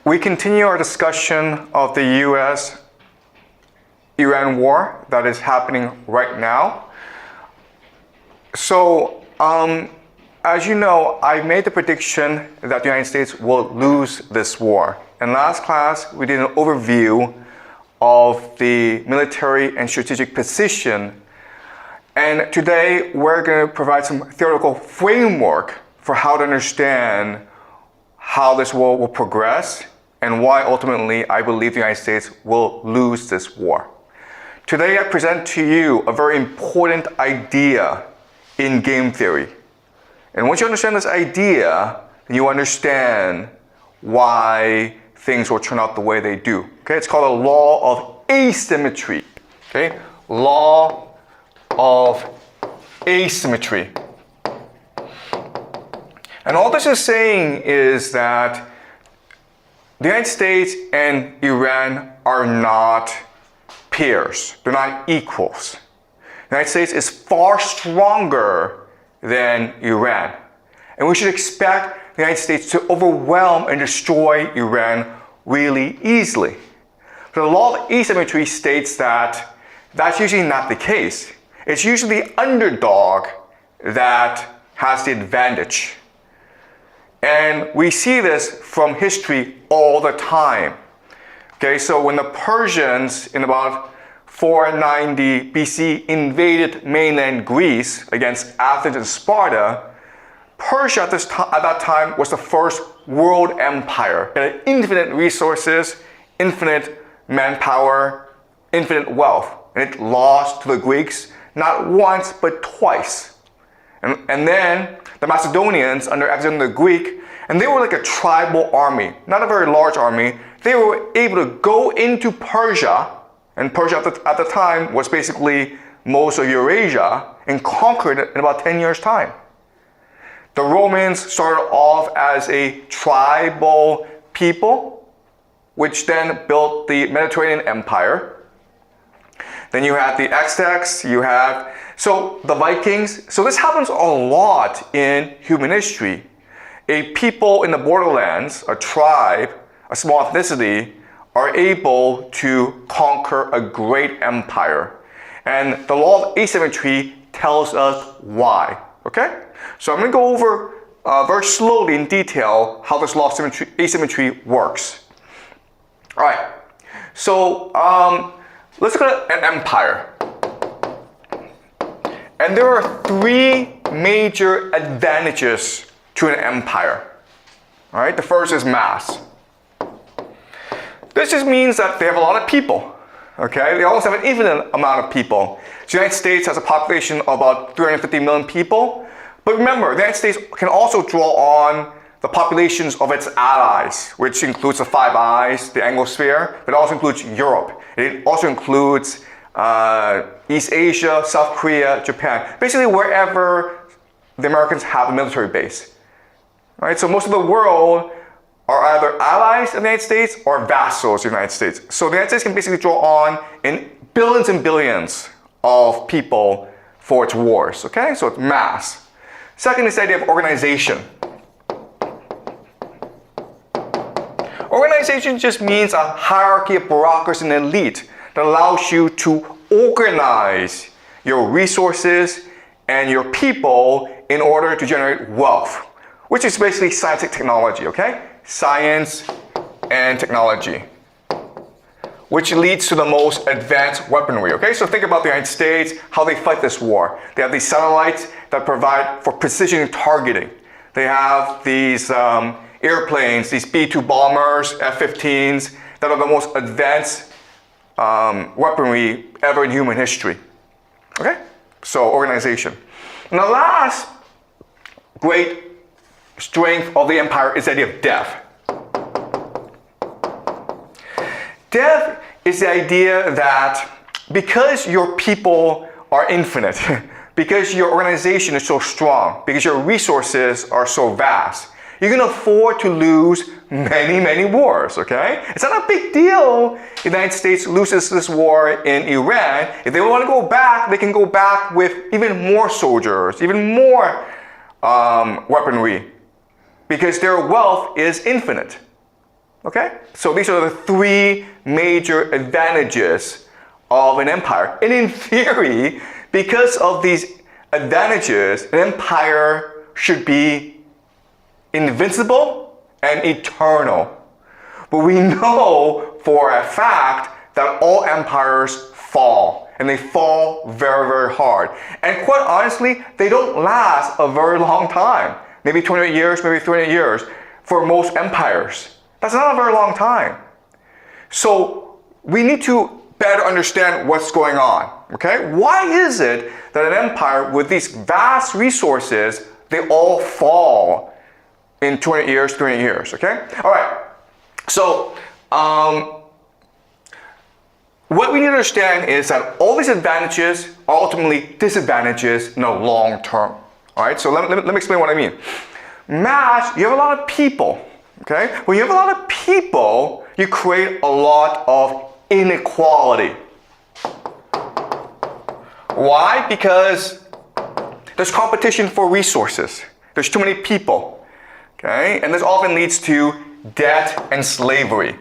we continue our discussion of the US-Iran war that is happening right now. So, as you know, I made the prediction that the United States will lose this war. In last class, we did an overview of the military and strategic position. And today, we're going to provide some theoretical framework for how to understand how this war will progress and why ultimately I believe the United States will lose this war. Today, I present to you a very important idea in game theory. And once you understand this idea, then you understand why things will turn out the way they do. Okay, it's called a law of asymmetry. Okay, law of asymmetry. And all this is saying is that the United States and Iran are not peers. They're not equals. The United States is far stronger than Iran. And we should expect the United States to overwhelm and destroy Iran really easily. But the law of asymmetry states that that's usually not the case. It's usually the underdog that has the advantage. And we see this from history all the time. Okay, so when the Persians in about 490 BC invaded mainland Greece against Athens and Sparta, Persia at that time was the first world empire. It had infinite resources, infinite manpower, infinite wealth. And it lost to the Greeks not once but twice. And then the Macedonians under Alexander the Greek, and they were like a tribal army, not a very large army. They were able to go into Persia, and Persia at the time was basically most of Eurasia, and conquered it in about 10 years' time. The Romans started off as a tribal people, which then built the Mediterranean Empire. Then you had the Aztecs, so the Vikings. So this happens a lot in human history. A people in the borderlands, a tribe, a small ethnicity, are able to conquer a great empire. And the law of asymmetry tells us why, okay? So I'm gonna go over very slowly in detail how this law of asymmetry works. All right, so let's look at an empire. And there are three major advantages to an empire. All right, the first is mass. This just means that they have a lot of people. Okay, they almost have an infinite amount of people. The United States has a population of about 350 million people. But remember, the United States can also draw on the populations of its allies, which includes the Five Eyes, the Anglosphere, but it also includes Europe. It also includes East Asia, South Korea, Japan, basically wherever the Americans have a military base. Right? So most of the world are either allies of the United States or vassals of the United States. So the United States can basically draw on in billions and billions of people for its wars. Okay, so it's mass. Second is the idea of organization. Organization just means a hierarchy of bureaucracy and elite that allows you to organize your resources and your people in order to generate wealth, which is basically science and technology, okay? Science and technology, which leads to the most advanced weaponry, okay? So think about the United States, how they fight this war. They have these satellites that provide for precision targeting. They have these airplanes, these B-2 bombers, F-15s, that are the most advanced weaponry ever in human history. Okay? So organization. And the last great strength of the empire is the idea of death. Death is the idea that because your people are infinite, because your organization is so strong, because your resources are so vast, you can afford to lose many, many wars, okay? It's not a big deal if the United States loses this war in Iran. If they want to go back, they can go back with even more soldiers, even more weaponry, because their wealth is infinite. Okay? So these are the three major advantages of an empire. And in theory, because of these advantages, an empire should be invincible and eternal. But we know for a fact that all empires fall, and they fall very, very hard. And quite honestly, they don't last a very long time. Maybe 28 years, maybe 300 years for most empires. That's not a very long time. So we need to better understand what's going on, okay? Why is it that an empire with these vast resources, they all fall in 20 years, 300 years, okay? All right, so what we need to understand is that all these advantages are ultimately disadvantages in the long term, all right? So let me explain what I mean. Mass, you have a lot of people, okay? When you have a lot of people, you create a lot of inequality. Why? Because there's competition for resources. There's too many people, okay? And this often leads to debt and slavery.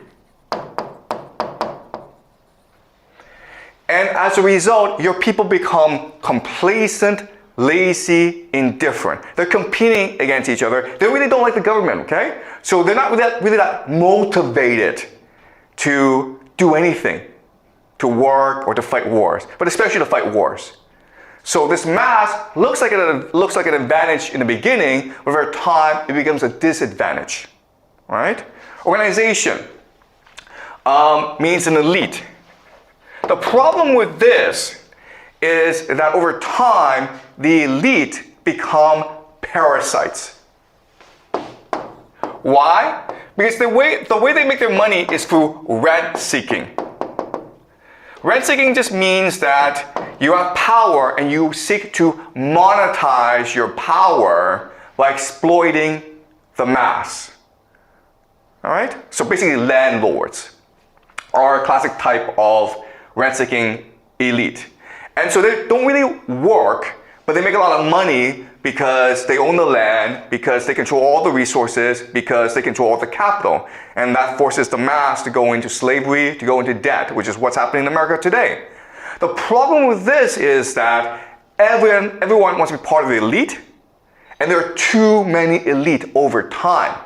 And as a result, your people become complacent, lazy, indifferent. They're competing against each other. They really don't like the government, okay? So they're not really that motivated to do anything, to work or to fight wars, but especially to fight wars. So this mass looks like an advantage in the beginning, but over time it becomes a disadvantage, right? Organization means an elite. The problem with this is that over time, the elite become parasites. Why? Because the way they make their money is through rent seeking. Rent seeking just means that you have power and you seek to monetize your power by exploiting the mass. All right? So basically landlords are a classic type of rent-seeking elite. And so they don't really work, but they make a lot of money because they own the land, because they control all the resources, because they control all the capital. And that forces the mass to go into slavery, to go into debt, which is what's happening in America today. The problem with this is that everyone wants to be part of the elite, and there are too many elite over time.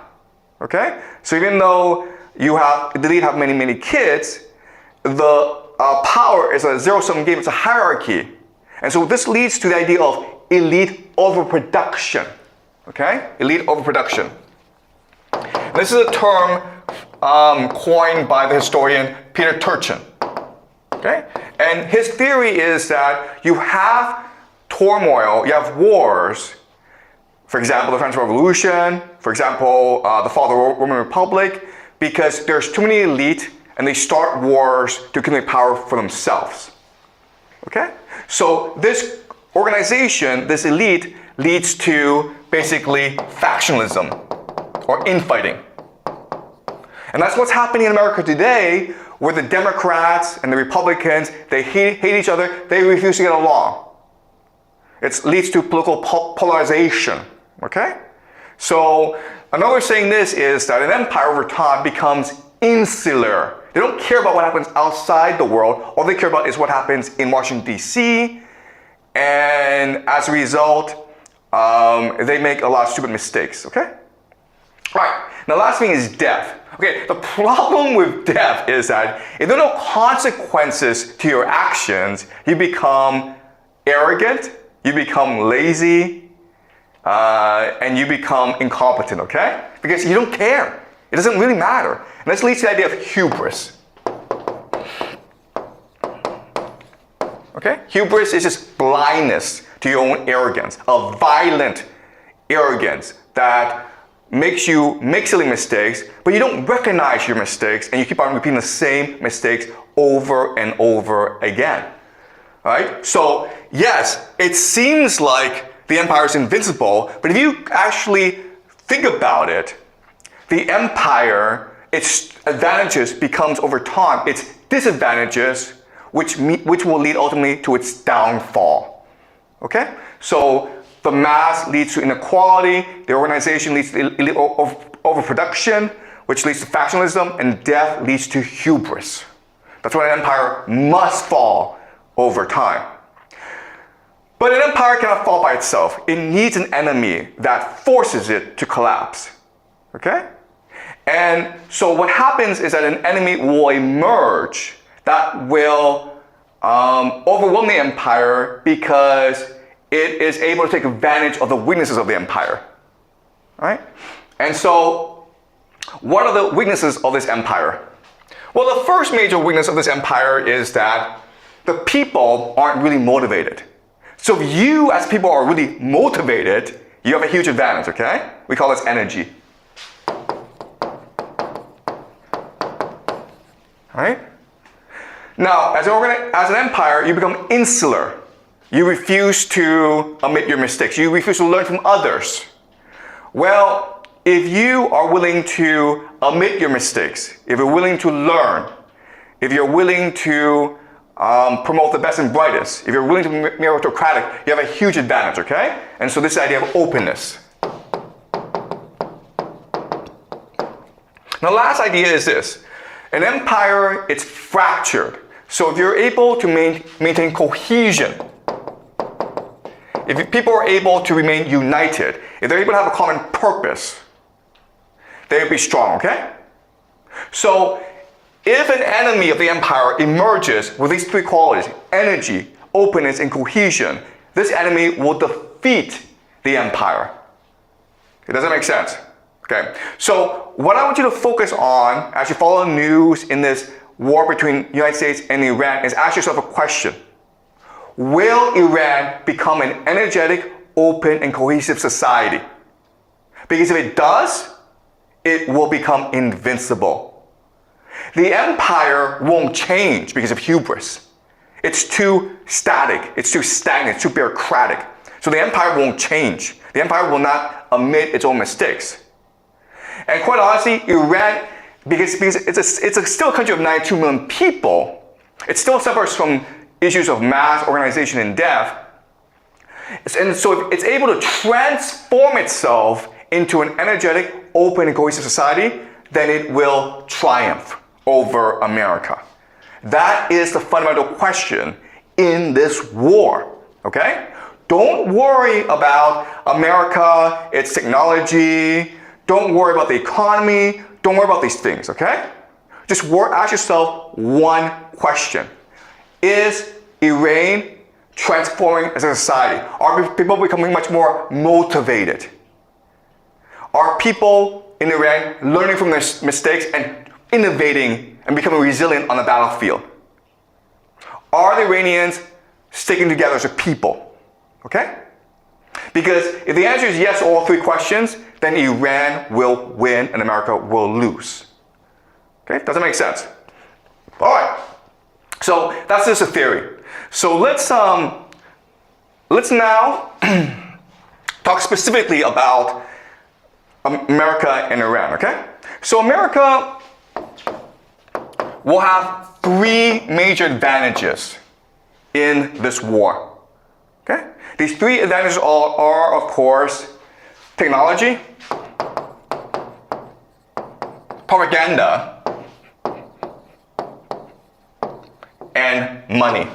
Okay? So even though the elite have many, many kids, the power is a zero-sum game, it's a hierarchy. And so this leads to the idea of elite overproduction. Okay? Elite overproduction. This is a term coined by the historian Peter Turchin. Okay? And his theory is that you have turmoil, you have wars. For example, the French Revolution, for example, the fall of the Roman Republic, because there's too many elite and they start wars to accumulate power for themselves. Okay? So this organization, this elite, leads to basically factionalism or infighting. And that's what's happening in America today, where the Democrats and the Republicans, they hate each other, they refuse to get along. It leads to political polarization. Okay? So another saying this is that an empire over time becomes insular. They don't care about what happens outside the world. All they care about is what happens in Washington, D.C. And as a result, they make a lot of stupid mistakes. Okay? All right. Now, the last thing is death. Okay, the problem with death is that if there are no consequences to your actions, you become arrogant, you become lazy, and you become incompetent, okay? Because you don't care. It doesn't really matter. And this leads to the idea of hubris. Okay? Hubris is just blindness to your own arrogance, a violent arrogance that makes you make silly mistakes, but you don't recognize your mistakes and you keep on repeating the same mistakes over and over again. Right? So, yes, it seems like the empire is invincible, but if you actually think about it, the empire, its advantages becomes over time its disadvantages, which will lead ultimately to its downfall. Okay? So the mass leads to inequality, the organization leads to overproduction, which leads to factionalism, and death leads to hubris. That's why an empire must fall over time. But an empire cannot fall by itself. It needs an enemy that forces it to collapse. Okay? And so what happens is that an enemy will emerge that will overwhelm the empire because it is able to take advantage of the weaknesses of the empire. Right? And so, what are the weaknesses of this empire? Well, the first major weakness of this empire is that the people aren't really motivated. So if you as people are really motivated, you have a huge advantage, okay? We call this energy. Right? Now, as an empire, you become insular. You refuse to admit your mistakes. You refuse to learn from others. Well, if you are willing to admit your mistakes, if you're willing to learn, if you're willing to promote the best and brightest, if you're willing to be meritocratic, you have a huge advantage, okay? And so this idea of openness. Now, last idea is this. An empire, it's fractured. So if you're able to maintain cohesion, if people are able to remain united, if they're able to have a common purpose, they'll be strong, okay? So if an enemy of the empire emerges with these three qualities, energy, openness, and cohesion, this enemy will defeat the empire. Okay, does that make sense? Okay, so what I want you to focus on as you follow the news in this war between the United States and Iran is ask yourself a question. Will Iran become an energetic, open, and cohesive society? Because if it does, it will become invincible. The empire won't change because of hubris. It's too static, it's too stagnant, it's too bureaucratic. So the empire won't change. The empire will not admit its own mistakes. And quite honestly, Iran, because it's still a country of 92 million people, it still suffers from issues of mass organization and death. And so if it's able to transform itself into an energetic, open, and cohesive society, then it will triumph over America. That is the fundamental question in this war, okay? Don't worry about America, its technology. Don't worry about the economy. Don't worry about these things, okay? Just ask yourself one question. Is Iran transforming as a society? Are people becoming much more motivated? Are people in Iran learning from their mistakes and innovating and becoming resilient on the battlefield? Are the Iranians sticking together as a people? Okay? Because if the answer is yes to all three questions, then Iran will win and America will lose. Okay? Does that make sense? All right. So that's just a theory. So let's now talk specifically about America and Iran, okay? So America will have three major advantages in this war, okay? These three advantages are of course, technology, propaganda, and money,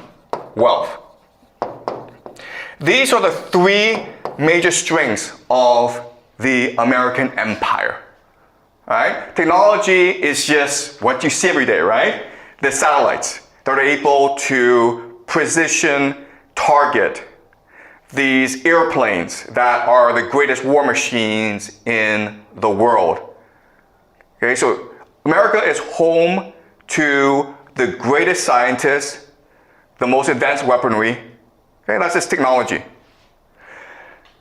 wealth. These are the three major strengths of the American empire. Right? Technology is just what you see every day, right? The satellites that are able to precision target these airplanes that are the greatest war machines in the world. Okay, so America is home to the greatest scientists, the most advanced weaponry. Okay, that's just technology.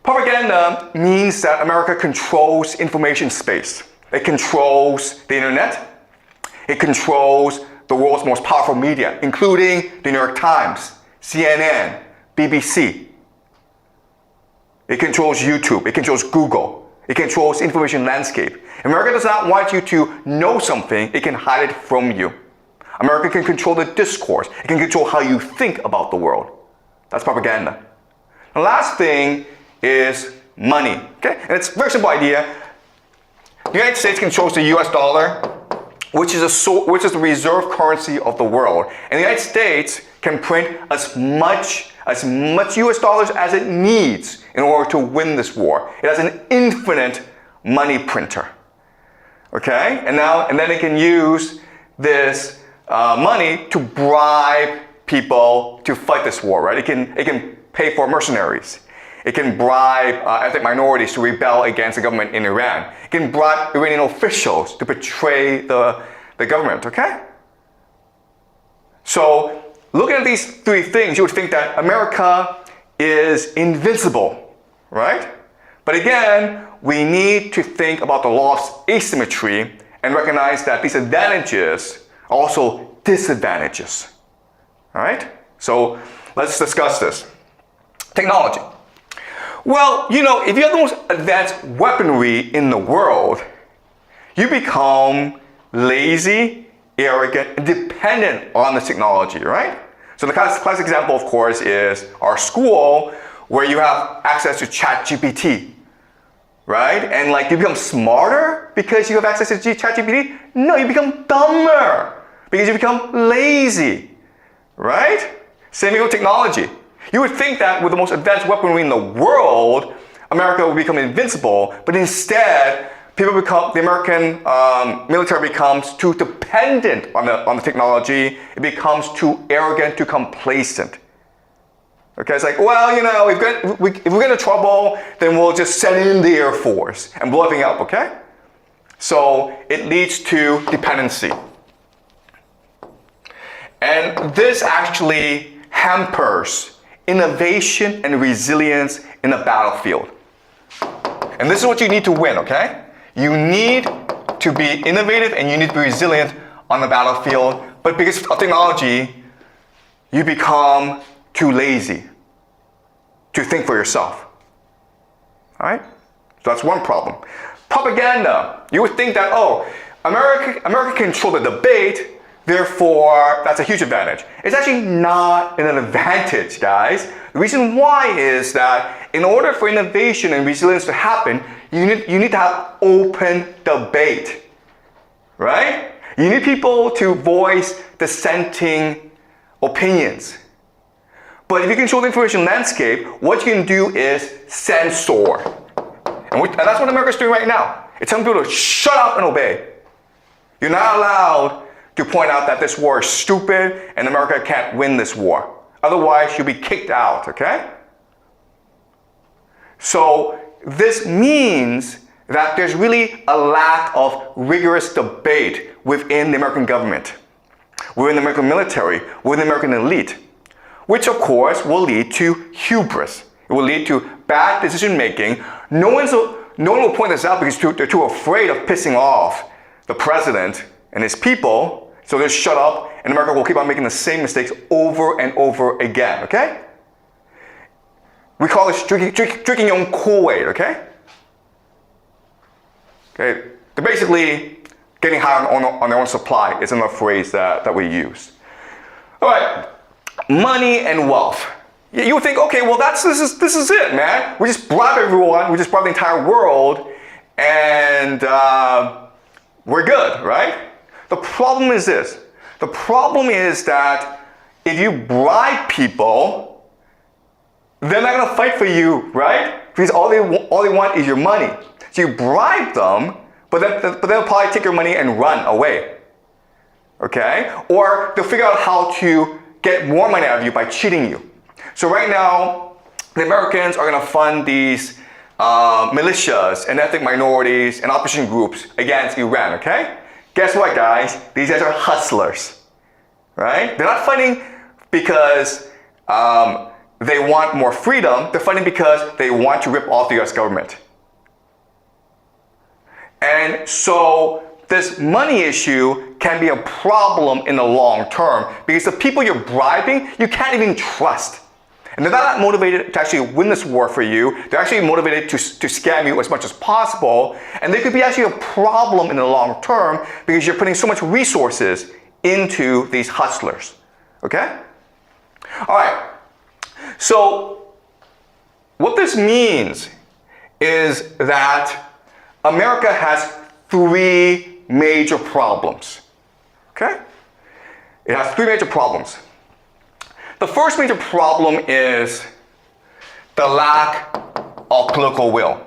Propaganda means that America controls information space. It controls the internet. It controls the world's most powerful media, including the New York Times, CNN, BBC. It controls YouTube. It controls Google. It controls information landscape. America does not want you to know something. It can hide it from you. America can control the discourse. It can control how you think about the world. That's propaganda. The last thing is money. Okay? And it's a very simple idea. The United States controls the US dollar, which is the reserve currency of the world. And the United States can print as much US dollars as it needs in order to win this war. It has an infinite money printer. Okay? And then it can use this money to bribe people to fight this war, right? It can pay for mercenaries. It can bribe ethnic minorities to rebel against the government in Iran. It can bribe Iranian officials to betray the government, okay? So, looking at these three things, you would think that America is invincible, right? But again, we need to think about the law of asymmetry and recognize that these advantages are also disadvantages, all right? So, let's discuss this. Technology. Well, you know, if you have the most advanced weaponry in the world, you become lazy, arrogant, and dependent on the technology, right? So the classic example, of course, is our school, where you have access to ChatGPT, right? And like, you become smarter because you have access to ChatGPT? No, you become dumber because you become lazy, right? Same thing with technology. You would think that with the most advanced weaponry in the world, America would become invincible, but instead, the American military becomes too dependent on the technology. It becomes too arrogant, too complacent. Okay, it's like, well, you know, if we get into trouble, then we'll just send in the Air Force and blow everything up, okay? So it leads to dependency. And this actually hampers innovation and resilience in a battlefield. And this is what you need to win, okay? You need to be innovative and you need to be resilient on the battlefield, but because of technology, you become too lazy to think for yourself. All right? So that's one problem. Propaganda. You would think that, oh, America can control the debate, therefore, that's a huge advantage. It's actually not an advantage, guys. The reason why is that in order for innovation and resilience to happen, you need to have open debate, right? You need people to voice dissenting opinions. But if you control the information landscape, what you can do is censor. And that's what America's doing right now. It's telling people to shut up and obey. You're not allowed to point out that this war is stupid and America can't win this war. Otherwise, you'll be kicked out, okay? So this means that there's really a lack of rigorous debate within the American government, within the American military, within the American elite, which of course will lead to hubris. It will lead to bad decision making. No one will point this out because they're too afraid of pissing off the president and his people. So they'll shut up, and America will keep on making the same mistakes over and over again, okay? We call this drinking your own Kool-Aid, okay? Okay, they're basically getting high on their own supply is another phrase that we use. All right, money and wealth. You would think, okay, well this is it, man. We just bribe everyone, we just bribe the entire world, and we're good, right? The problem is this. The problem is that if you bribe people, they're not going to fight for you, right? Because all they want is your money. So you bribe them, but they'll probably take your money and run away. Okay? Or they'll figure out how to get more money out of you by cheating you. So right now, the Americans are going to fund these militias and ethnic minorities and opposition groups against Iran, okay? Guess what, guys? These guys are hustlers, right? They're not fighting because they want more freedom. They're fighting because they want to rip off the US government. And so this money issue can be a problem in the long term because the people you're bribing, you can't even trust. And they're not motivated to actually win this war for you. They're actually motivated to scam you as much as possible. And they could be actually a problem in the long term because you're putting so much resources into these hustlers. Okay? All right. So what this means is that America has three major problems. Okay? It has three major problems. The first major problem is the lack of political will.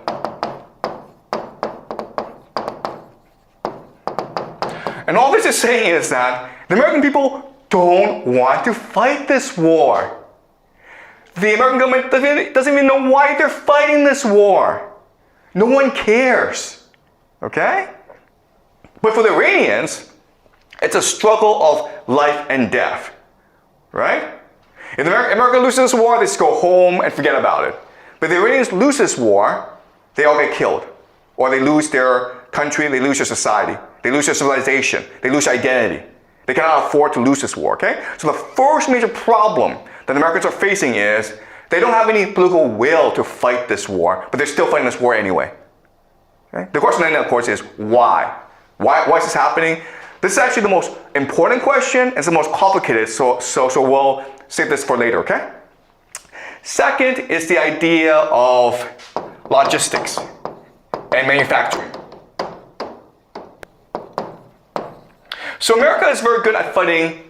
And all this is saying is that the American people don't want to fight this war. The American government doesn't even know why they're fighting this war. No one cares. Okay? But for the Iranians, it's a struggle of life and death. Right? If America loses this war, they just go home and forget about it. But if the Iranians lose this war, they all get killed. Or they lose their country, they lose their society. They lose their civilization. They lose identity. They cannot afford to lose this war, okay? So the first major problem that Americans are facing is they don't have any political will to fight this war, but they're still fighting this war anyway. Okay? The question then, of course, is why? Why is this happening? This is actually the most important question. It's the most complicated, so we'll save this for later, okay? Second is the idea of logistics and manufacturing. So America is very good at fighting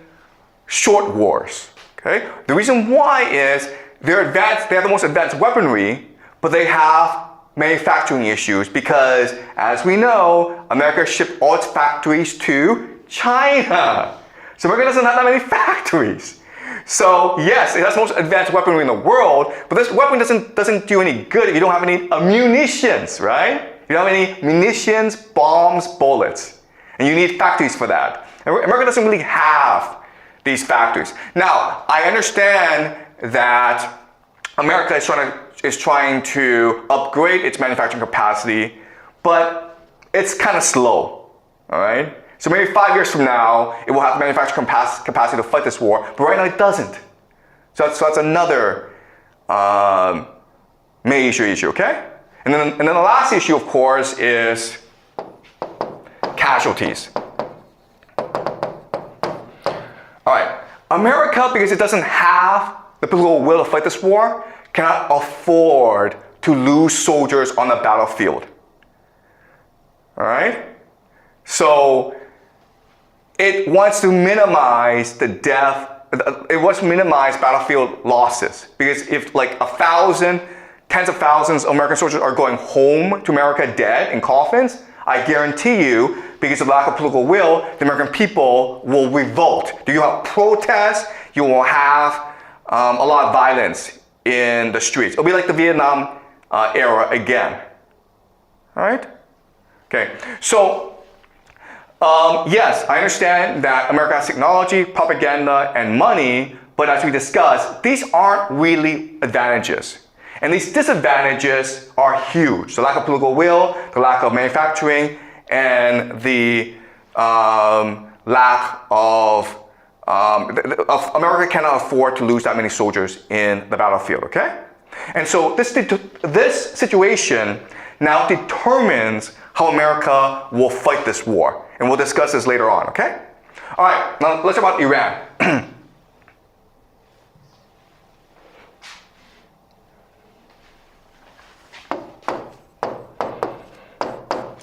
short wars. Okay? The reason why is they have the most advanced weaponry, but they have manufacturing issues because, as we know, America shipped all its factories to China. So America doesn't have that many factories. So yes, it has the most advanced weaponry in the world, but this weapon doesn't do any good if you don't have any munitions, right? You don't have any munitions, bombs, bullets. And you need factories for that. America doesn't really have these factories. Now, I understand that America is trying to upgrade its manufacturing capacity, but it's kind of slow, all right? So maybe 5 years from now, it will have manufacturing capacity to fight this war, but right now it doesn't. So that's another major issue, okay? And then the last issue, of course, is casualties. All right, America, because it doesn't have the political will to fight this war, cannot afford to lose soldiers on the battlefield. All right? So it wants to minimize the death, it wants to minimize battlefield losses. Because if like 1,000, tens of thousands of American soldiers are going home to America dead in coffins, I guarantee you, because of lack of political will, the American people will revolt. You will have protests, you will have a lot of violence in the streets. It'll be like the Vietnam era again. All right? Okay, so yes, I understand that America has technology, propaganda, and money, but as we discussed, these aren't really advantages. And these disadvantages are huge. The lack of political will, the lack of manufacturing, and the lack of America cannot afford to lose that many soldiers in the battlefield, okay? And so this situation now determines how America will fight this war. And we'll discuss this later on, okay? All right, now let's talk about Iran.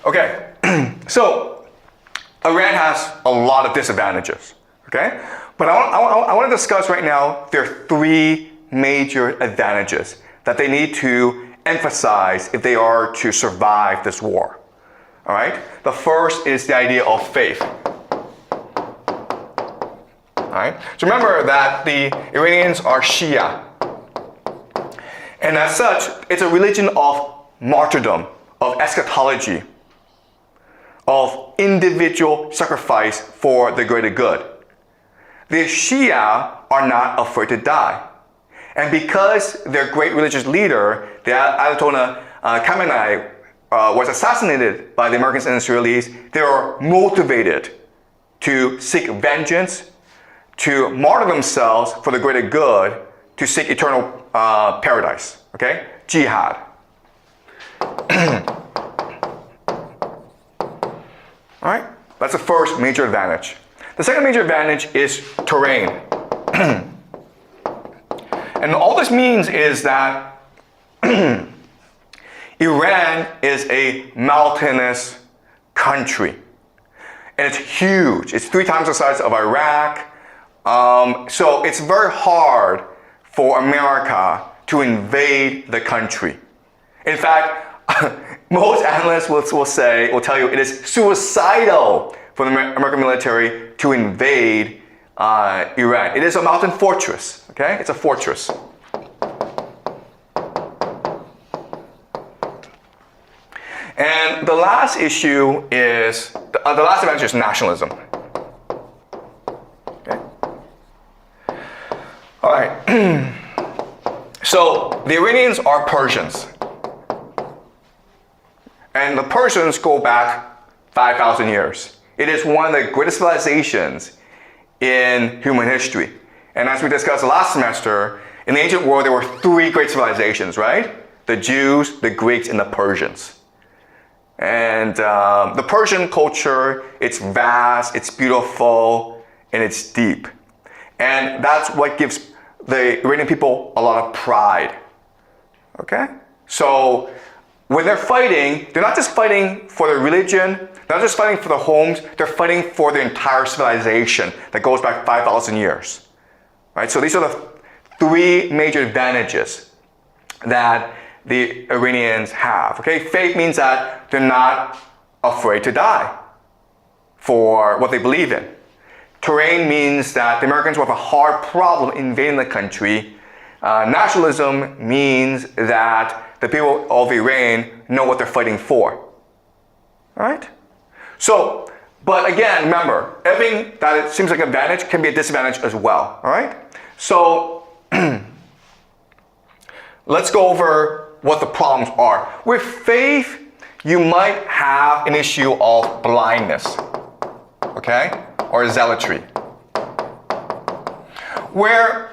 Okay, so Iran has a lot of disadvantages, okay? But I want to discuss right now their three major advantages that they need to emphasize if they are to survive this war, all right? The first is the idea of faith, all right? So remember that the Iranians are Shia, and as such, it's a religion of martyrdom, of eschatology, of individual sacrifice for the greater good. The Shia are not afraid to die. And because their great religious leader, the Ayatollah Khamenei, was assassinated by the Americans and Israelis, they are motivated to seek vengeance, to martyr themselves for the greater good, to seek eternal paradise, okay? Jihad. All right, that's the first major advantage. The second major advantage is terrain. And all this means is that Iran is a mountainous country. And it's huge. It's 3 times the size of Iraq. So it's very hard for America to invade the country. In fact, most analysts will tell you it is suicidal for the American military to invade Iran. It is a mountain fortress, okay? It's a fortress. And the last issue is, the last advantage is nationalism. Okay? All right. So the Iranians are Persians. And the Persians go back 5,000 years. It is one of the greatest civilizations in human history. And as we discussed last semester, in the ancient world there were 3 great civilizations, right? The Jews, the Greeks, and the Persians. And the Persian culture, it's vast, it's beautiful, and it's deep. And that's what gives the Iranian people a lot of pride. Okay? So when they're fighting, they're not just fighting for their religion, they're not just fighting for their homes, they're fighting for the entire civilization that goes back 5,000 years. Right? So these are the 3 major advantages that the Iranians have. Okay? Faith means that they're not afraid to die for what they believe in. Terrain means that the Americans will have a hard problem invading the country. Nationalism means that the people of Iran know what they're fighting for. All right? So, but again, remember, everything that it seems like an advantage can be a disadvantage as well. All right? So, let's go over what the problems are. With faith, you might have an issue of blindness, okay? Or zealotry, where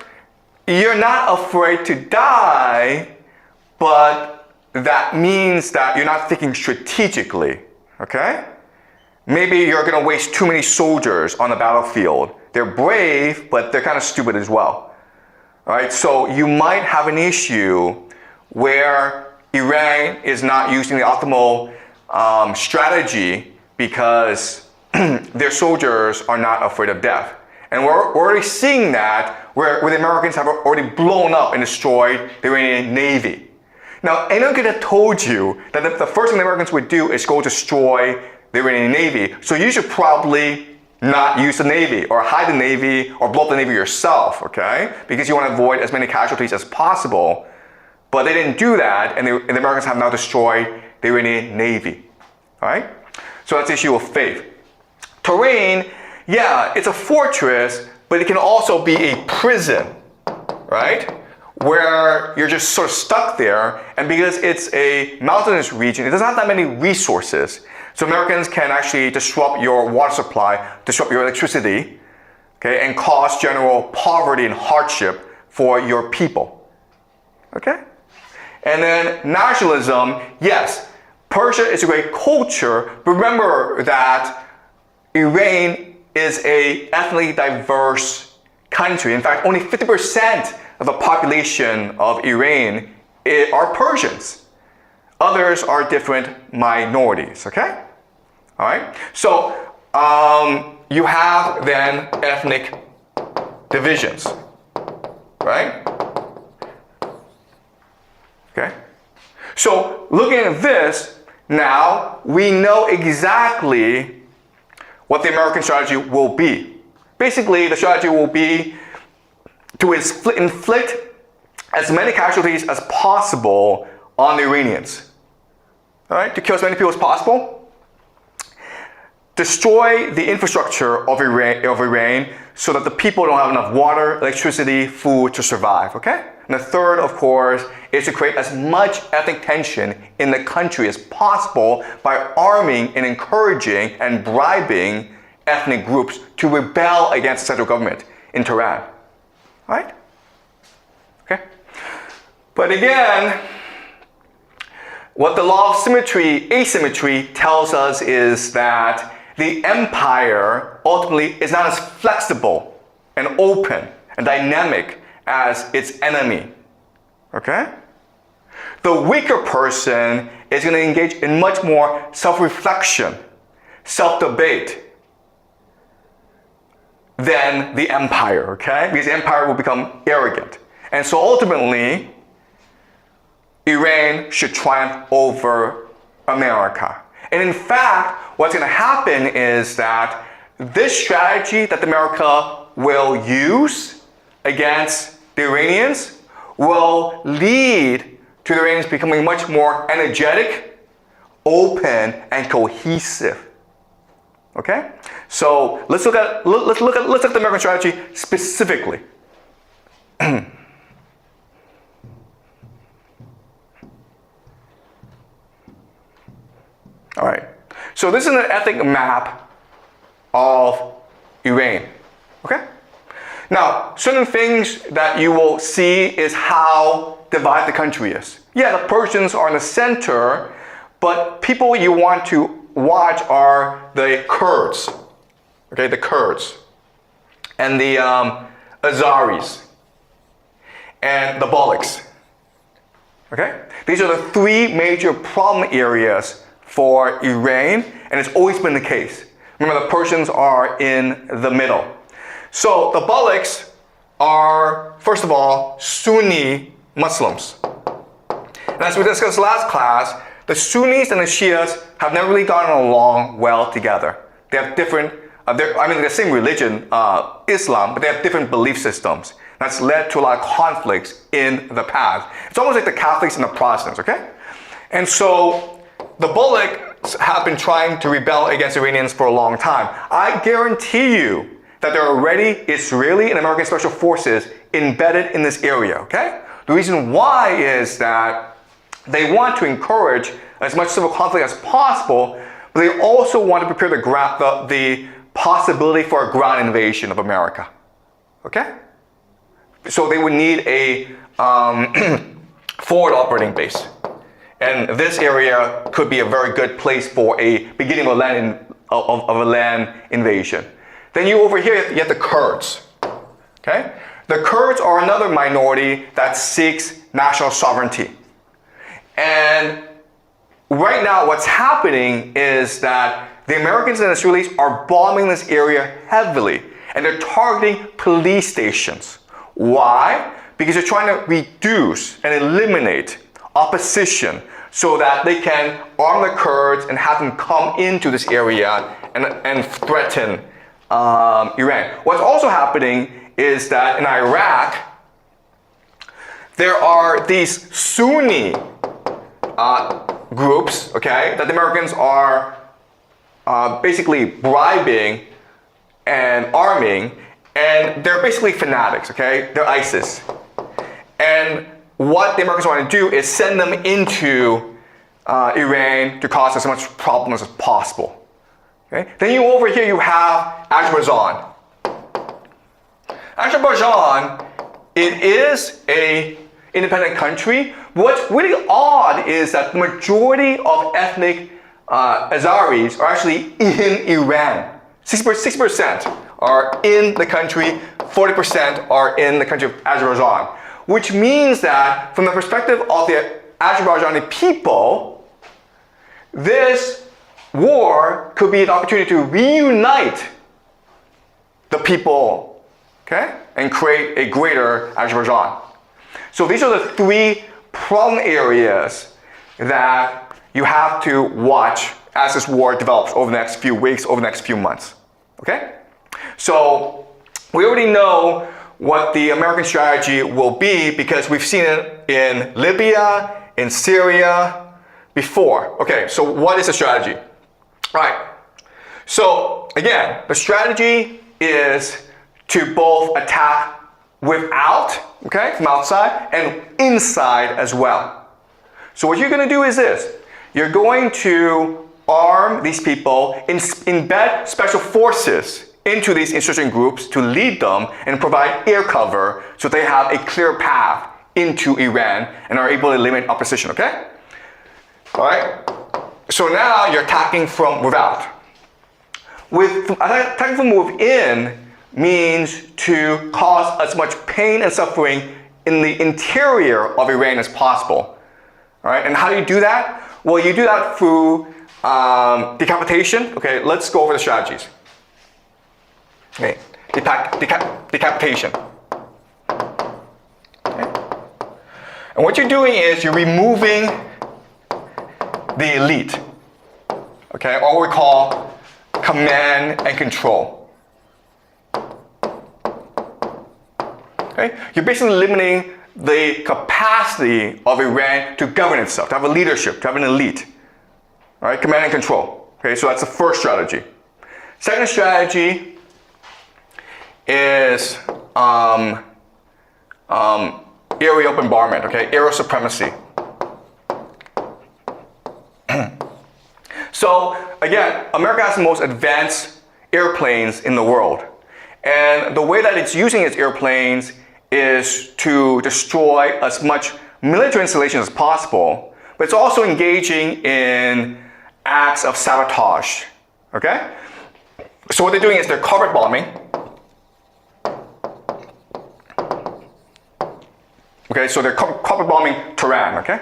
you're not afraid to die, but that means that you're not thinking strategically, okay? Maybe you're gonna waste too many soldiers on the battlefield. They're brave, but they're kind of stupid as well. All right, so you might have an issue where Iran is not using the optimal strategy because their soldiers are not afraid of death. And we're already seeing that where the Americans have already blown up and destroyed the Iranian Navy. Now, anyone could have told you that the first thing the Americans would do is go destroy the Iranian Navy. So you should probably not use the Navy or hide the Navy or blow up the Navy yourself, okay? Because you want to avoid as many casualties as possible. But they didn't do that, and the Americans have now destroyed the Iranian Navy, all right? So that's the issue of faith. Terrain, yeah, it's a fortress, but it can also be a prison, right? Where you're just sort of stuck there, and because it's a mountainous region, it doesn't have that many resources. So Americans can actually disrupt your water supply, disrupt your electricity, okay, and cause general poverty and hardship for your people, okay? And then nationalism, yes, Persia is a great culture, but remember that Iran is an ethnically diverse country. In fact, only 50% of the population of Iran are Persians. Others are different minorities, okay? All right? So you have then ethnic divisions, right? Okay? So looking at this, now we know exactly what the American strategy will be. Basically, the strategy will be to inflict as many casualties as possible on the Iranians. All right? To kill as many people as possible. Destroy the infrastructure of Iran so that the people don't have enough water, electricity, food to survive, okay? And the third, of course, is to create as much ethnic tension in the country as possible by arming and encouraging and bribing ethnic groups to rebel against the central government in Tehran, right? Okay? But again, what the law of asymmetry tells us is that the empire ultimately is not as flexible and open and dynamic as its enemy, okay? The weaker person is going to engage in much more self-reflection self-debate than the empire, okay? Because the empire will become arrogant. And so ultimately, Iran should triumph over America. And in fact, what's going to happen is that this strategy that America will use against the Iranians will lead to the Iranians becoming much more energetic, open, and cohesive. Okay? So let's look at the American strategy specifically. All right. So this is an ethnic map of Iran. Okay? Now, certain things that you will see is how divided the country is. Yeah, the Persians are in the center, but people you want to watch are the Kurds. Okay, the Kurds. And the Azaris. And the Bullocks. Okay? These are the three major problem areas for Iran, and it's always been the case. Remember, the Persians are in the middle. So the Bullocks are, first of all, Sunni Muslims. And as we discussed last class, the Sunnis and the Shias have never really gotten along well together. They have different, they're the same religion, Islam, but they have different belief systems. That's led to a lot of conflicts in the past. It's almost like the Catholics and the Protestants, okay? And so the Bullocks have been trying to rebel against Iranians for a long time. I guarantee you that there are already Israeli and American special forces embedded in this area, okay? The reason why is that they want to encourage as much civil conflict as possible, but they also want to prepare the possibility for a ground invasion of America, okay? So they would need a forward operating base. And this area could be a very good place for a beginning of a land invasion. Then over here, you have the Kurds. Okay? The Kurds are another minority that seeks national sovereignty. And right now, what's happening is that the Americans and Israelis are bombing this area heavily, and they're targeting police stations. Why? Because they're trying to reduce and eliminate opposition so that they can arm the Kurds and have them come into this area and threaten Iran. What's also happening is that in Iraq, there are these Sunni groups, okay, that the Americans are basically bribing and arming, and they're basically fanatics, okay? They're ISIS. And what the Americans want to do is send them into Iran to cause as much problems as possible. Okay? Then over here you have Azerbaijan. Azerbaijan, it is an independent country. What's really odd is that the majority of ethnic Azaris are actually in Iran. 6% are in the country, 40% are in the country of Azerbaijan. Which means that from the perspective of the Azerbaijani people, this war could be an opportunity to reunite the people, okay, and create a greater Azerbaijan. So these are the three problem areas that you have to watch as this war develops over the next few weeks, over the next few months, okay? So we already know what the American strategy will be because we've seen it in Libya, in Syria before. Okay, so what is the strategy? Right. So again, the strategy is to both attack without, okay, from outside, and inside as well. So what you're going to do is this. You're going to arm these people, embed special forces into these insurgent groups to lead them and provide air cover so they have a clear path into Iran and are able to eliminate opposition, okay? All right? So now you're attacking from without. Attacking from within means to cause as much pain and suffering in the interior of Iran as possible. All right? And how do you do that? Well, you do that through Decapitation. Okay, let's go over the strategies. Okay, decapitation. Okay. And what you're doing is you're removing the elite. Okay, or what we call command and control. Okay, you're basically limiting the capacity of Iran to govern itself, to have a leadership, to have an elite. All right, command and control. Okay, so that's the first strategy. Second strategy is aerial bombardment. Okay, aerial supremacy. So again, America has the most advanced airplanes in the world, and the way that it's using its airplanes is to destroy as much military installations as possible, but it's also engaging in acts of sabotage. Okay? So what they're doing is they're carpet bombing. Okay, so they're carpet bombing Tehran, okay?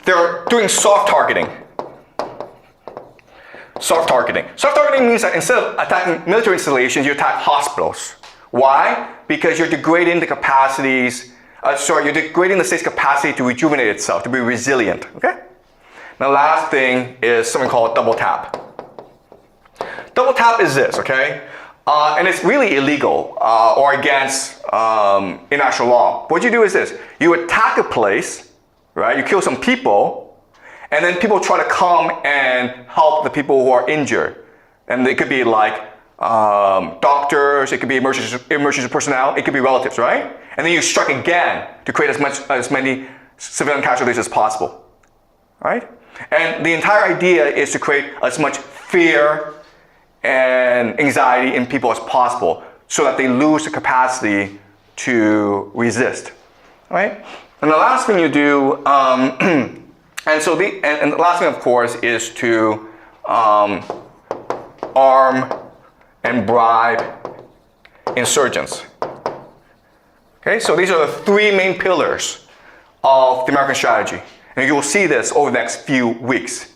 They're doing soft targeting. Soft targeting. Soft targeting means that instead of attacking military installations, you attack hospitals. Why? Because you're degrading the capacities, you're degrading the state's capacity to rejuvenate itself, to be resilient, okay? Now, the last thing is something called double tap. Double tap is this, okay? And it's really illegal or against international law. What you do is this. You attack a place, right? You kill some people, and then people try to come and help the people who are injured. And it could be like doctors, it could be emergency personnel, it could be relatives, right? And then you strike again to create as many civilian casualties as possible, right? And the entire idea is to create as much fear and anxiety in people as possible so that they lose the capacity to resist, right? And the last thing you do, and the last thing, of course, is to arm and bribe insurgents. Okay, so these are the three main pillars of the American strategy. And you will see this over the next few weeks.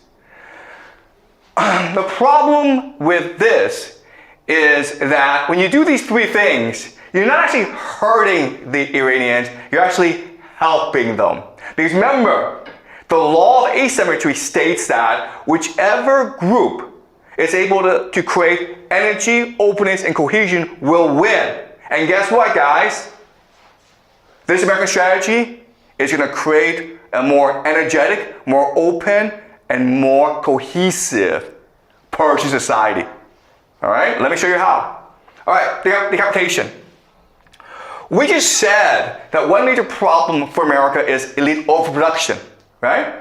The problem with this is that when you do these three things, you're not actually hurting the Iranians, you're actually helping them. Because remember, the law of asymmetry states that whichever group is able to create energy, openness, and cohesion will win. And guess what, guys? This American strategy is going to create a more energetic, more open, and more cohesive Persian society. All right, let me show you how. All right, decapitation. We just said that one major problem for America is elite overproduction, right?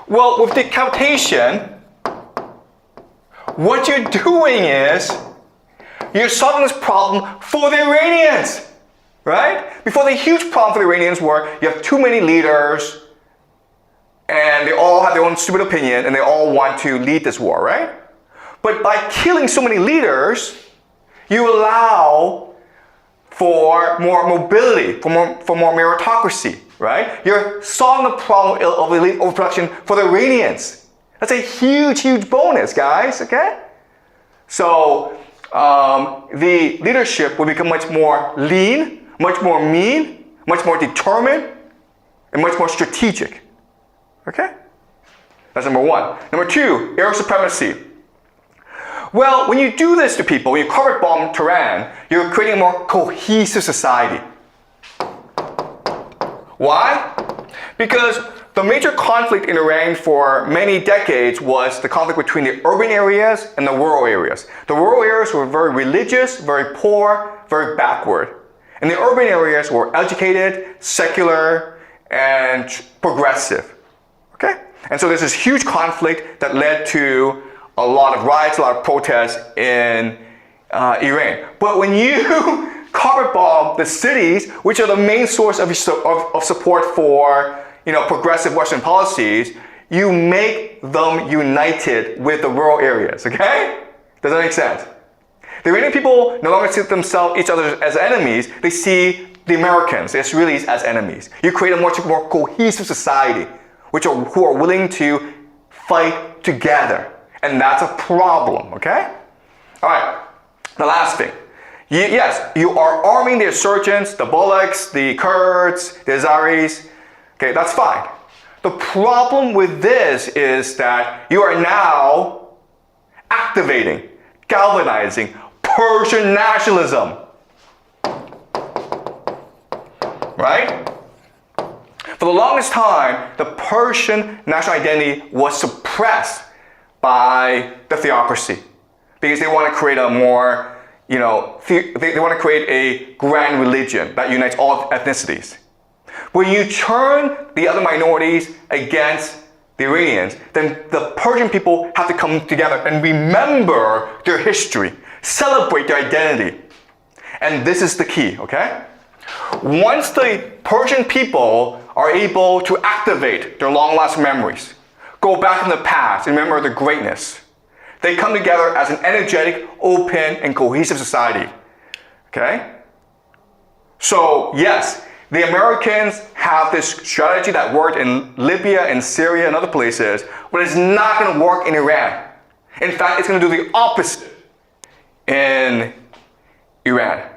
Well, with decapitation, what you're doing is you're solving this problem for the Iranians, right? Before, the huge problem for the Iranians were you have too many leaders and they all have their own stupid opinion and they all want to lead this war, right? But by killing so many leaders, you allow for more mobility, for more meritocracy, right? You're solving the problem of elite overproduction for the Iranians. That's a huge, huge bonus, guys, okay? So the leadership will become much more lean, much more mean, much more determined, and much more strategic, okay? That's number one. Number two, air supremacy. Well, when you do this to people, when you carpet bomb Tehran, you're creating a more cohesive society. Why? Because the major conflict in Iran for many decades was the conflict between the urban areas and the rural areas. The rural areas were very religious, very poor, very backward. And the urban areas were educated, secular, and progressive. Okay? And so there's this huge conflict that led to a lot of riots, a lot of protests in Iran. But when you carpet bomb the cities, which are the main source of support for progressive Western policies, you make them united with the rural areas, okay? Does that make sense? The Iranian people no longer see each other as enemies, they see the Americans, the Israelis, as enemies. You create a much more cohesive society who are willing to fight together. And that's a problem, okay? All right, the last thing. Yes, you are arming the insurgents, the bullocks, the Kurds, the Azaris. Okay, that's fine. The problem with this is that you are now activating, galvanizing Persian nationalism. Right? For the longest time, the Persian national identity was suppressed by the theocracy because they want to create a more, they want to create a grand religion that unites all ethnicities. When you turn the other minorities against the Iranians, then the Persian people have to come together and remember their history, celebrate their identity. And this is the key, okay? Once the Persian people are able to activate their long-lost memories, go back in the past and remember their greatness, they come together as an energetic, open, and cohesive society, okay? So, yes, the Americans have this strategy that worked in Libya and Syria and other places, but it's not going to work in Iran. In fact, it's going to do the opposite in Iran.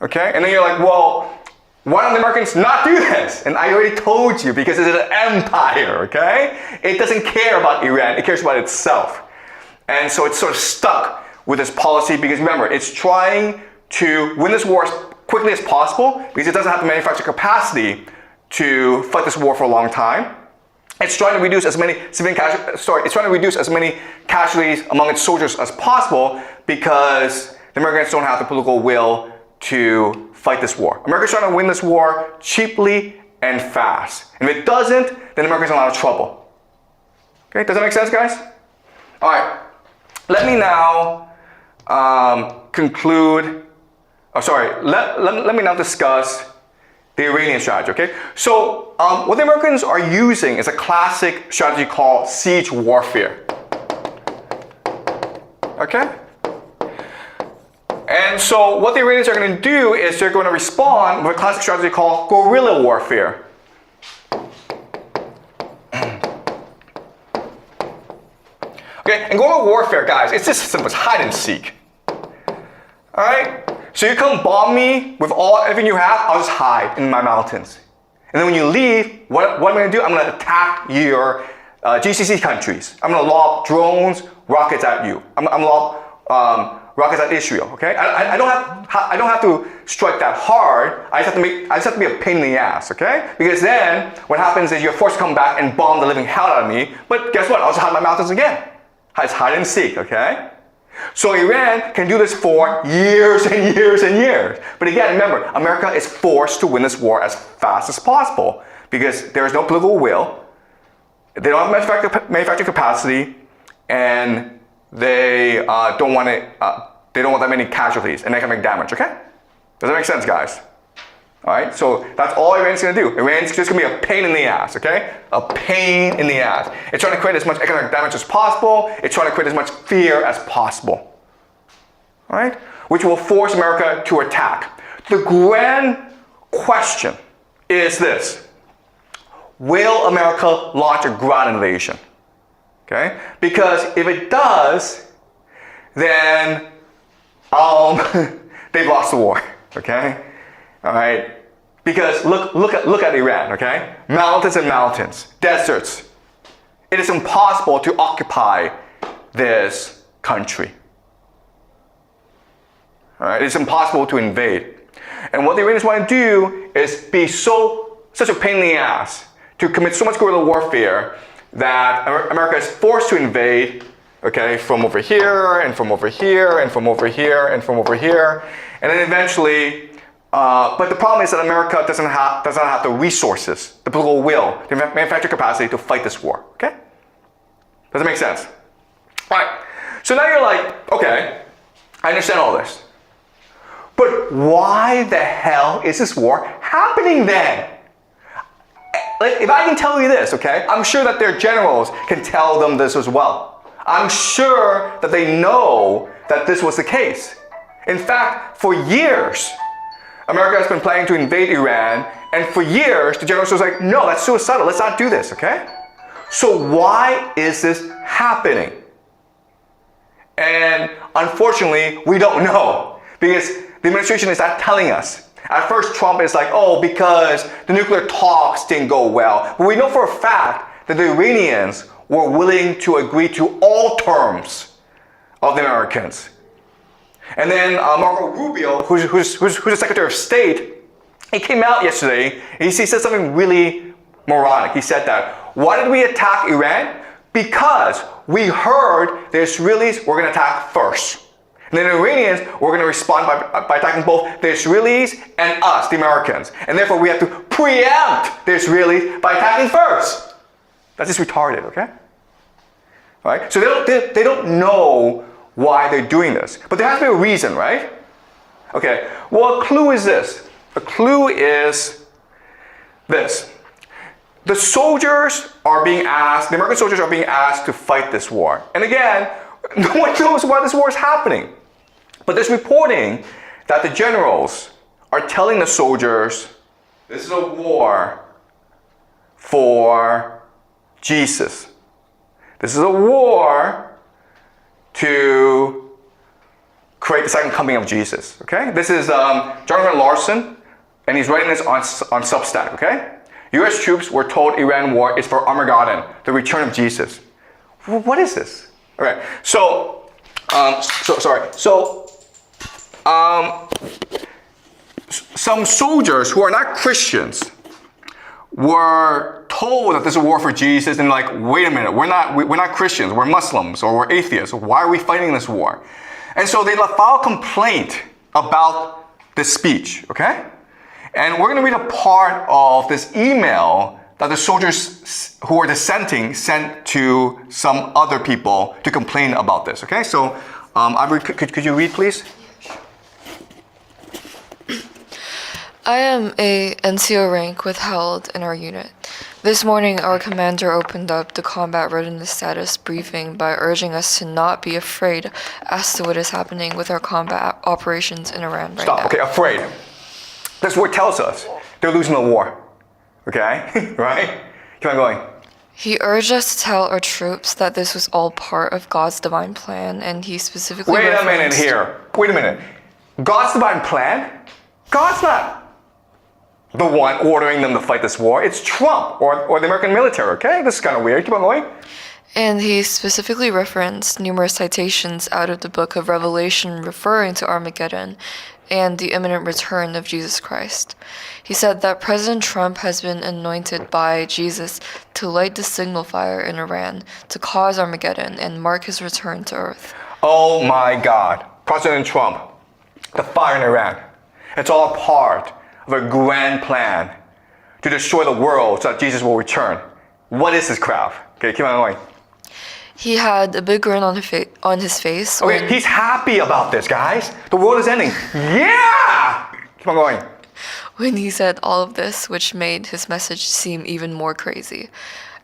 Okay? And then you're like, well, why don't the Americans not do this? And I already told you, because it's an empire, okay? It doesn't care about Iran, it cares about itself. And so it's sort of stuck with this policy because remember, it's trying to win this war as quickly as possible because it doesn't have the manufacturing capacity to fight this war for a long time. It's trying to reduce as many casualties among its soldiers as possible because the Americans don't have the political will to fight this war. America's trying to win this war cheaply and fast. And if it doesn't, then America's in a lot of trouble. Okay, does that make sense, guys? All right, let me now let me now discuss the Iranian strategy, okay? So what the Americans are using is a classic strategy called siege warfare. Okay? And so what the Iranians are going to do is they're going to respond with a classic strategy called guerrilla warfare. Okay, and guerrilla warfare, guys, it's just simple, it's hide and seek. Alright? So you come bomb me with everything you have, I'll just hide in my mountains. And then when you leave, what am I going to do? I'm going to attack your GCC countries. I'm going to lob drones, rockets at you. I'm going to lob rockets at Israel. Okay? I don't have to strike that hard. I just have to be a pain in the ass. Okay? Because then what happens is you're forced to come back and bomb the living hell out of me. But guess what? I'll just hide in my mountains again. It's hide and seek. Okay? So Iran can do this for years and years and years. But again, remember, America is forced to win this war as fast as possible because there is no political will, they don't have manufacturing capacity, and they don't want that many casualties and economic damage, okay? Does that make sense, guys? All right, so that's all Iran's gonna do. Iran's just gonna be a pain in the ass, okay? A pain in the ass. It's trying to create as much economic damage as possible. It's trying to create as much fear as possible, all right? Which will force America to attack. The grand question is this: will America launch a ground invasion? Okay? Because if it does, then they've lost the war, okay? All right, because look at Iran, okay? Mountains and mountains, deserts. It is impossible to occupy this country. All right, it's impossible to invade. And what the Iranians want to do is be such a pain in the ass to commit so much guerrilla warfare that America is forced to invade, okay, from over here and from over here and from over here and from over here, and then eventually. But the problem is that America doesn't have the resources, the political will, the manufacturing capacity to fight this war. Okay? Does it make sense? All right. So now you're like, okay, I understand all this. But why the hell is this war happening then? Like, if I can tell you this, okay, I'm sure that their generals can tell them this as well. I'm sure that they know that this was the case. In fact, for years, America has been planning to invade Iran, and for years, the general was like, no, that's suicidal, let's not do this, okay? So why is this happening? And unfortunately, we don't know, because the administration is not telling us. At first, Trump is like, oh, because the nuclear talks didn't go well. But we know for a fact that the Iranians were willing to agree to all terms of the Americans. And then Marco Rubio, who's the Secretary of State, he came out yesterday and he said something really moronic. He said that, why did we attack Iran? Because we heard the Israelis were going to attack first. And then the Iranians were going to respond by attacking both the Israelis and us, the Americans. And therefore we have to preempt the Israelis by attacking first. That's just retarded, okay? All right? So they don't know why they're doing this. But there has to be a reason, right? Okay, well, a clue is this. A clue is this. The soldiers are being asked, the American soldiers are being asked to fight this war. And again, no one knows why this war is happening. But there's reporting that the generals are telling the soldiers, this is a war for Jesus. This is a war to create the second coming of Jesus, okay? This is Jonathan Larson, and he's writing this on Substack, okay? U.S. troops were told Iran war is for Armageddon, the return of Jesus. What is this? Okay, some soldiers who are not Christians were told that this is a war for Jesus, and like, wait a minute, we're not Christians, we're Muslims or we're atheists. Why are we fighting this war? And so they filed a complaint about this speech, okay? And we're going to read a part of this email that the soldiers who are dissenting sent to some other people to complain about this, okay? So, could you read, please? I am a NCO rank withheld in our unit. This morning, our commander opened up the combat readiness status briefing by urging us to not be afraid as to what is happening with our combat operations in Iran right now. Okay, afraid. This word tells us they're losing the war. Okay? Right? Keep on going. He urged us to tell our troops that this was all part of God's divine plan, and he specifically Wait a minute here. Wait a minute. God's divine plan? God's not the one ordering them to fight this war. It's Trump or the American military, okay? This is kind of weird. Keep on going. And he specifically referenced numerous citations out of the book of Revelation referring to Armageddon and the imminent return of Jesus Christ. He said that President Trump has been anointed by Jesus to light the signal fire in Iran to cause Armageddon and mark his return to earth. Oh my God. President Trump, the fire in Iran. It's all part of a grand plan to destroy the world so that Jesus will return. What is this crap? Okay, keep on going. He had a big grin on his face. Okay, he's happy about this, guys. The world is ending. Yeah! Keep on going. When he said all of this, which made his message seem even more crazy.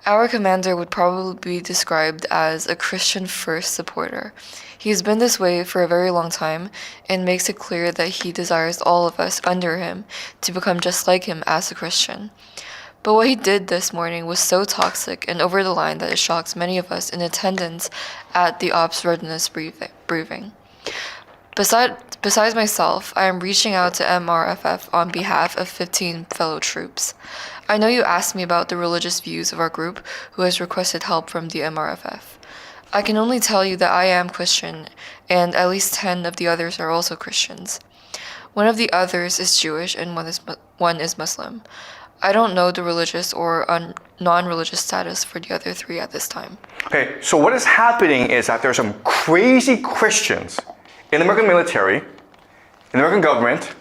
Our commander would probably be described as a Christian first supporter. He's been this way for a very long time and makes it clear that he desires all of us under him to become just like him as a Christian. But what he did this morning was so toxic and over the line that it shocked many of us in attendance at the Ops Readiness briefing. Besides myself, I am reaching out to MRFF on behalf of 15 fellow troops. I know you asked me about the religious views of our group who has requested help from the MRFF. I can only tell you that I am Christian, and at least 10 of the others are also Christians. One of the others is Jewish and one is Muslim. I don't know the religious or non-religious status for the other 3 at this time. Okay, so what is happening is that there are some crazy Christians in the American military, in the American government,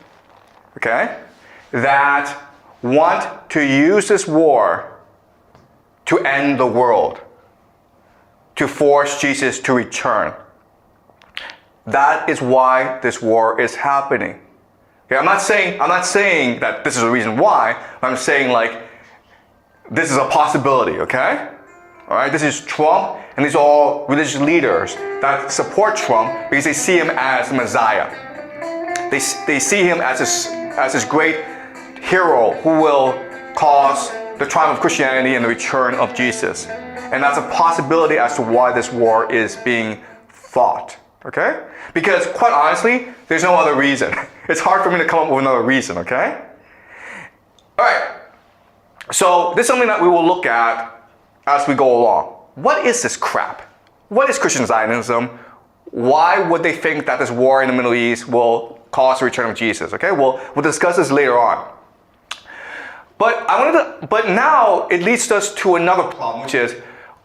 okay, that want to use this war to end the world, to force Jesus to return. That is why this war is happening. Okay, I'm not saying that this is the reason why. I'm saying like this is a possibility, okay? All right, this is Trump, and these are all religious leaders that support Trump because they see him as the Messiah. They see him as as this great hero who will cause the triumph of Christianity and the return of Jesus. And that's a possibility as to why this war is being fought. Okay? Because quite honestly, there's no other reason. It's hard for me to come up with another reason, okay? Alright. So this is something that we will look at as we go along. What is this crap? What is Christian Zionism? Why would they think that this war in the Middle East will cause the return of Jesus? Okay, we'll discuss this later on. But now it leads us to another problem, which is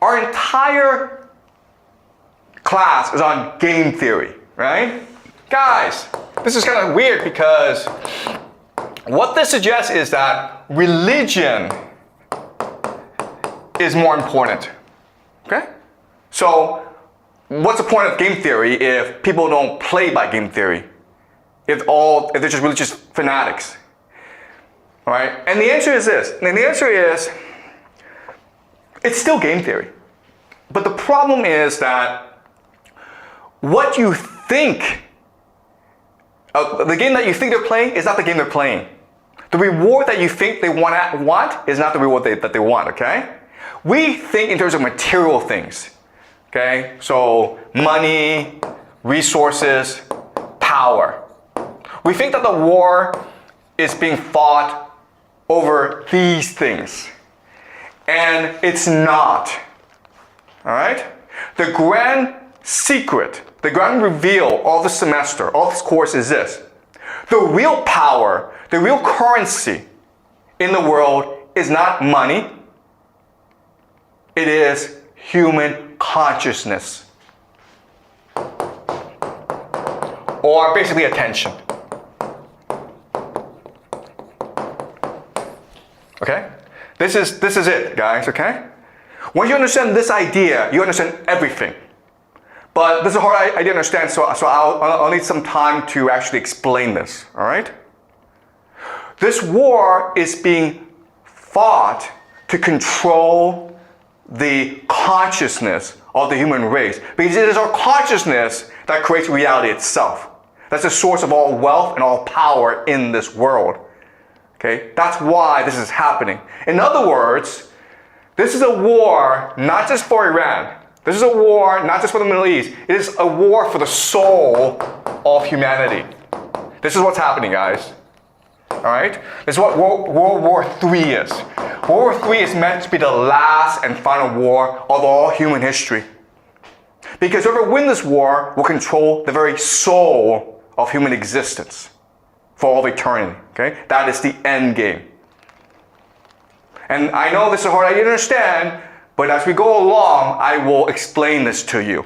our entire class is on game theory, right? Guys, this is kind of weird because what this suggests is that religion is more important. Okay? So, what's the point of game theory if people don't play by game theory? If they're just religious fanatics? All right? And the answer is this. And the answer is, it's still game theory. But the problem is that what you think, the game that you think they're playing is not the game they're playing. The reward that you think they want is not the reward that they want, okay? We think in terms of material things, okay? So money, resources, power. We think that the war is being fought over these things. And it's not, all right? The grand secret, the grand reveal of the semester, of this course is this. The real power, the real currency in the world is not money. It is human consciousness. Or basically attention. Okay? This is it, guys, okay? Once you understand this idea, you understand everything. But this is a hard idea to understand, so I'll need some time to actually explain this, all right? This war is being fought to control the consciousness of the human race. Because it is our consciousness that creates reality itself. That's the source of all wealth and all power in this world. Okay? That's why this is happening. In other words, this is a war not just for Iran. This is a war not just for the Middle East. It is a war for the soul of humanity. This is what's happening, guys. Alright? This is what World War III is. World War III is meant to be the last and final war of all human history. Because whoever wins this war will control the very soul of human existence for all of eternity. Okay? That is the end game. And I know this is hard to understand, but as we go along, I will explain this to you.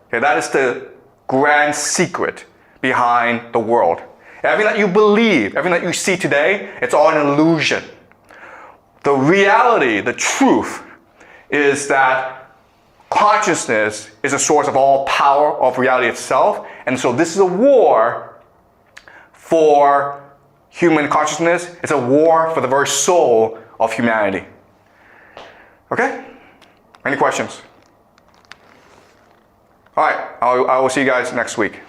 Okay? That is the grand secret behind the world. Everything that you believe, everything that you see today, it's all an illusion. The reality, the truth, is that consciousness is a source of all power of reality itself. And so this is a war for human consciousness. It's a war for the very soul of humanity. Okay? Any questions? All right, I will see you guys next week.